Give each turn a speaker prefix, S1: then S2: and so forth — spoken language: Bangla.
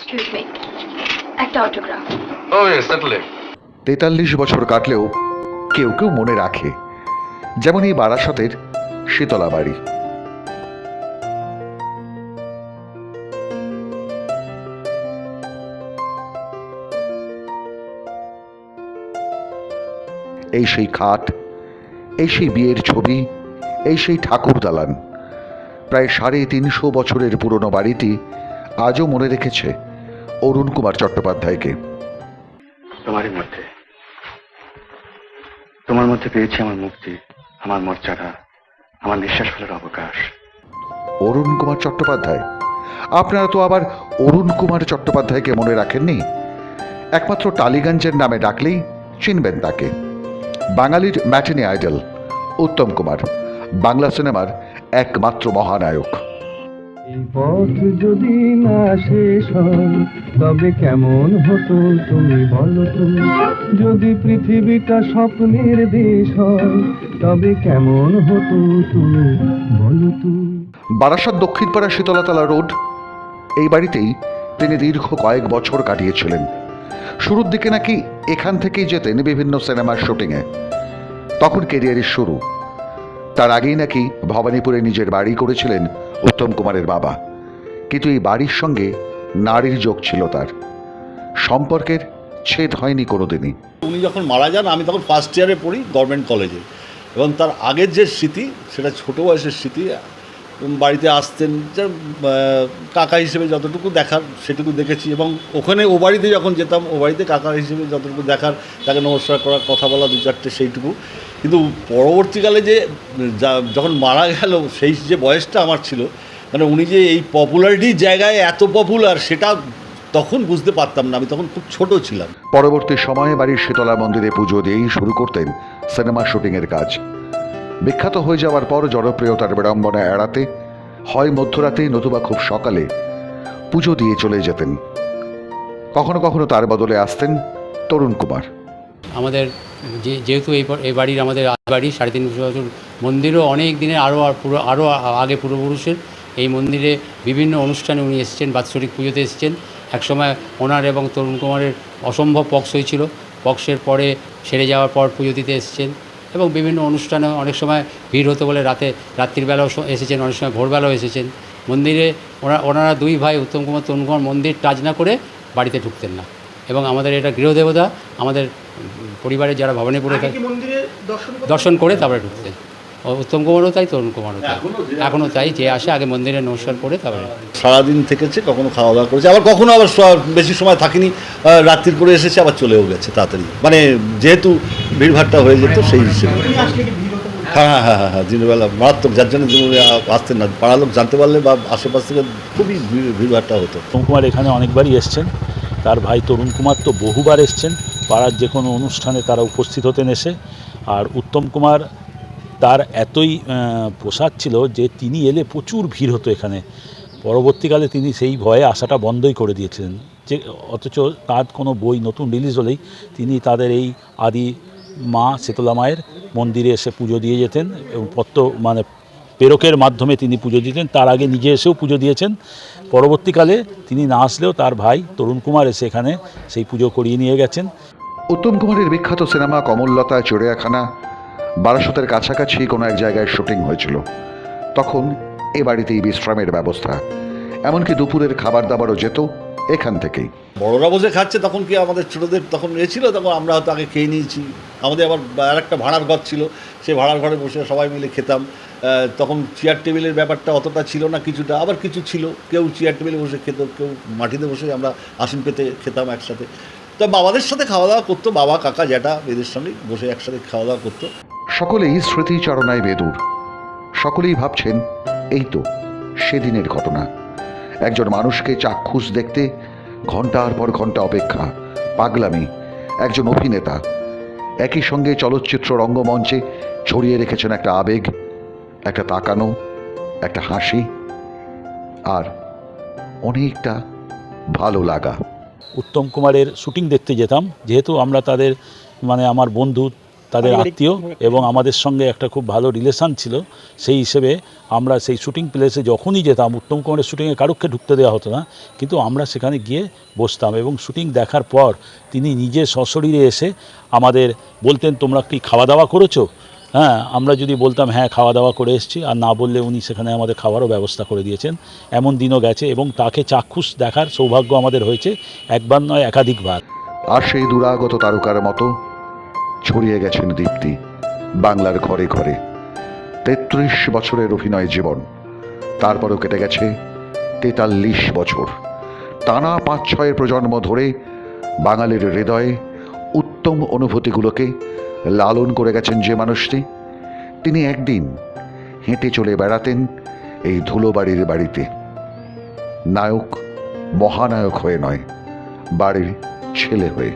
S1: এক্সকিউজ মি, একটা অটোগ্রাফ।
S2: ও ইয়েস, সার্টেনলি।
S3: 43 বছর কাটলেও কেউ কেউ মনে রাখে, যেমন এই বারাসতের শীতলা বাড়ি। এই সেই খাট, এই সেই বিয়ের ছবি, এই সেই ঠাকুর দালান। প্রায় 350 বছরের পুরনো বাড়িটি আজও মনে রেখেছে অরুণ কুমার চট্টোপাধ্যায়কে।
S4: তোমার মধ্যে পেয়েছি আমার মুক্তি, আমার মর্যাদা, আমার নিঃশ্বাস ফেলার অবকাশ।
S3: অরুণ কুমার চট্টোপাধ্যায়? আপনারা তো আবার অরুণ কুমার চট্টোপাধ্যায়কে মনে রাখেননি। একমাত্র টালিগঞ্জের নামে ডাকলেই চিনবেন তাকে। বাঙালির ম্যাটিনি আইডল উত্তম কুমার, বাংলা সিনেমার একমাত্র মহানায়ক।
S5: এই পথ যদি না শেষ হয় তবে কেমন হতো তুমি বলো তো, যদি পৃথিবীটা স্বপ্নের দেশ হয় তবে কেমন হতো তুমি বলো তো।
S3: বারাসত দক্ষিণপাড়া শীতলাতলা রোড, এই বাড়িতেই তিনি দীর্ঘ কয়েক বছর কাটিয়েছিলেন। শুরুর দিকে নাকি এখান থেকেই যেতেন বিভিন্ন সিনেমার শুটিংয়ে, তখন কেরিয়ারের শুরু। তার আগেই নাকি ভবানীপুরে নিজের বাড়ি করেছিলেন উত্তম কুমারের বাবা। কিন্তু এই বাড়ির সঙ্গে নারীর যোগ ছিল তার, সম্পর্কের ছেদ হয়নি কোনোদিনই।
S6: উনি যখন মারা যান আমি তখন ফার্স্ট ইয়ারে পড়ি গভর্নমেন্ট কলেজে, এবং তার আগের যে স্মৃতি সেটা ছোটো বয়সের স্মৃতি। বাড়িতে আসতেন, কাকা হিসেবে যতটুকু দেখার সেটুকু দেখেছি, এবং ওখানে ও বাড়িতে যখন যেতাম ও বাড়িতে কাকা হিসেবে যতটুকু দেখার, তাকে নমস্কার করার, কথা বলা 2-4টে সেইটুকু। কিন্তু পরবর্তীকালে যে যখন মারা গেল সেই যে বয়সটা আমার ছিল, মানে উনি যে এই পপুলারিটির জায়গায় এত পপুলার সেটা তখন বুঝতে পারতাম না, আমি তখন খুব ছোট ছিলাম।
S3: পরবর্তী সময়ে বাড়ির শীতলা মন্দিরে পুজো দিয়েই শুরু করতেন সিনেমা শুটিংয়ের কাজ। বিখ্যাত হয়ে যাওয়ার পর জনপ্রিয়তার বিড়ম্বনা এড়াতে হয় মধ্যরাতে নতুবা খুব সকালে পুজো দিয়ে চলে যেতেন। কখনো কখনো তার বদলে আসতেন তরুণ কুমার।
S7: আমাদের যেহেতু এই বাড়ির আমাদের বাড়ি 350 বছর, মন্দিরও অনেক দিনের, আরও আগে পূর্বপুরুষের। এই মন্দিরে বিভিন্ন অনুষ্ঠানে উনি এসেছেন, বাৎসরিক পুজোতে এসেছেন। একসময় ওনার এবং তরুণ কুমারের অসম্ভব পক্স হয়েছিল, পক্সের পরে সেরে যাওয়ার পর পুজো দিতে এসেছেন, এবং বিভিন্ন অনুষ্ঠানে অনেক সময় ভিড় হতো বলে রাত্রিবেলাও এসেছেন, অনেক সময় ভোরবেলাও এসেছেন। মন্দিরে ওনারা দুই ভাই উত্তম কুমার তরুণ কুমার মন্দির টাচ না করে বাড়িতে ঢুকতেন না, এবং আমাদের এটা গৃহদেবতা, আমাদের পরিবারের যারা ভবানীপুরে দর্শন করে তারপরে ঢুকতেন। উত্তম কুমারও তাই, তরুণ কুমারও তাই, এখনও তাই, যে আসে আগে মন্দিরে নমস্কার করে তারপরে।
S6: সারাদিন থেকেছে, কখনো খাওয়া দাওয়া করেছে, আবার কখনো আবার বেশি সময় থাকিনি, রাত্রির করে এসেছে আবার চলেও গেছে তাড়াতাড়ি, মানে যেহেতু ভিড়ভাড়টা হয়ে যেত সেই হিসেবে। হ্যাঁ হ্যাঁ হ্যাঁ হ্যাঁ, দিনের বেলা মারাত্মক, যার জন্য আসতেন না, পাড়ার লোক জানতে পারলে বা আশেপাশ থেকে খুবই ভিড়ভাড়টা হতো।
S8: উত্তম কুমার এখানে অনেকবারই এসছেন, তার ভাই তরুণ কুমার তো বহুবার এসছেন, পাড়ার যে কোনো অনুষ্ঠানে তারা উপস্থিত হতেন এসে। আর উত্তম কুমার তার এতই প্রসাদ ছিল যে তিনি এলে প্রচুর ভিড় হতো এখানে। পরবর্তীকালে তিনি সেই ভয়ে আসাটা বন্ধই করে দিয়েছিলেন, যে অথচ তার কোনো বই নতুন রিলিজ হলেই তিনি তাদের এই আদি মা শীতলা মায়ের মন্দিরে এসে পুজো দিয়ে যেতেন, এবং মানে প্রেরকের মাধ্যমে তিনি পুজো দিতেন। তার আগে নিজে এসেও পুজো দিয়েছেন। পরবর্তীকালে তিনি না আসলেও তার ভাই তরুণ কুমার এসে এখানে সেই পুজো করিয়ে নিয়ে গেছেন।
S3: উত্তম কুমারের বিখ্যাত সিনেমা কমললতা চিড়িয়াখানা বারাসতের কাছাকাছি কোনো এক জায়গায় শুটিং হয়েছিল। তখন এ বাড়িতেই বিশ্রামের ব্যবস্থা, এমনকি দুপুরের খাবার দাবারও যেত এখান থেকেই।
S6: বড়রা বসে খাচ্ছে, তখন কি আমাদের ছোটোদের তখন ছিল, তখন আমরা হয়তো আগে খেয়ে নিয়েছি। আমাদের আবার আরেকটা ভাড়ার ঘর ছিল, সেই ভাড়ার ঘরে বসে সবাই মিলে খেতাম। তখন চেয়ার টেবিলের ব্যাপারটা অতটা ছিল না, কিছুটা আবার কিছু ছিল, কেউ চেয়ার টেবিলে বসে খেত, কেউ মাটিতে বসে আমরা আসন পেতে খেতাম একসাথে। তো বাবাদের সাথে খাওয়া দাওয়া করতো, বাবা কাকা জ্যাঠা এদের সঙ্গে বসে একসাথে খাওয়া দাওয়া করতো।
S3: সকলেই স্মৃতিচারণায় বেদুর, সকলেই ভাবছেন এই তো সেদিনের ঘটনা। একজন মানুষকে চাক্ষুষ দেখতে ঘন্টার পর ঘন্টা অপেক্ষা, পাগলামি। একজন অভিনেতা একই সঙ্গে চলচ্চিত্র রঙ্গমঞ্চে ছড়িয়ে রেখেছেন একটা আবেগ, একটা তাকানো, একটা হাসি, আর অনেকটা ভালো লাগা।
S8: উত্তম কুমারের শুটিং দেখতে যেতাম, যেহেতু আমরা তাদের মানে আমার বন্ধু তাদের আত্মীয় এবং আমাদের সঙ্গে একটা খুব ভালো রিলেশান ছিল। সেই হিসেবে আমরা সেই শুটিং প্লেসে যখনই যেতাম, উত্তম কুমারের শুটিংয়ে কারুকে ঢুকতে দেওয়া হতো না, কিন্তু আমরা সেখানে গিয়ে বসতাম এবং শুটিং দেখার পর তিনি নিজে সশরীরে এসে আমাদের বলতেন, তোমরা কি খাওয়া দাওয়া করেছো? হ্যাঁ, আমরা যদি বলতাম হ্যাঁ খাওয়া দাওয়া করে এসেছি, আর না বললে উনি সেখানে আমাদের খাওয়ারও ব্যবস্থা করে দিয়েছেন। এমন দিনও গেছে এবং তাকে চাক্ষুষ দেখার সৌভাগ্য আমাদের হয়েছে, একবার নয় একাধিকবার।
S3: আর সেই দুরাগত তারকার মতো ছড়িয়ে গেছেন দীপ্তি বাংলার ঘরে ঘরে। ৩৩ বছরের অভিনয় জীবন, তারপরও কেটে গেছে ৪৩ বছর। টানা ৫-৬ প্রজন্ম ধরে বাঙালির হৃদয়ে উত্তম অনুভূতিগুলোকে লালন করে গেছেন যে মানুষটি, তিনি একদিন হেঁটে চলে বেড়াতেন এই ধুলোবাড়ির বাড়িতে, নায়ক মহানায়ক হয়ে নয়, বাড়ির ছেলে হয়ে।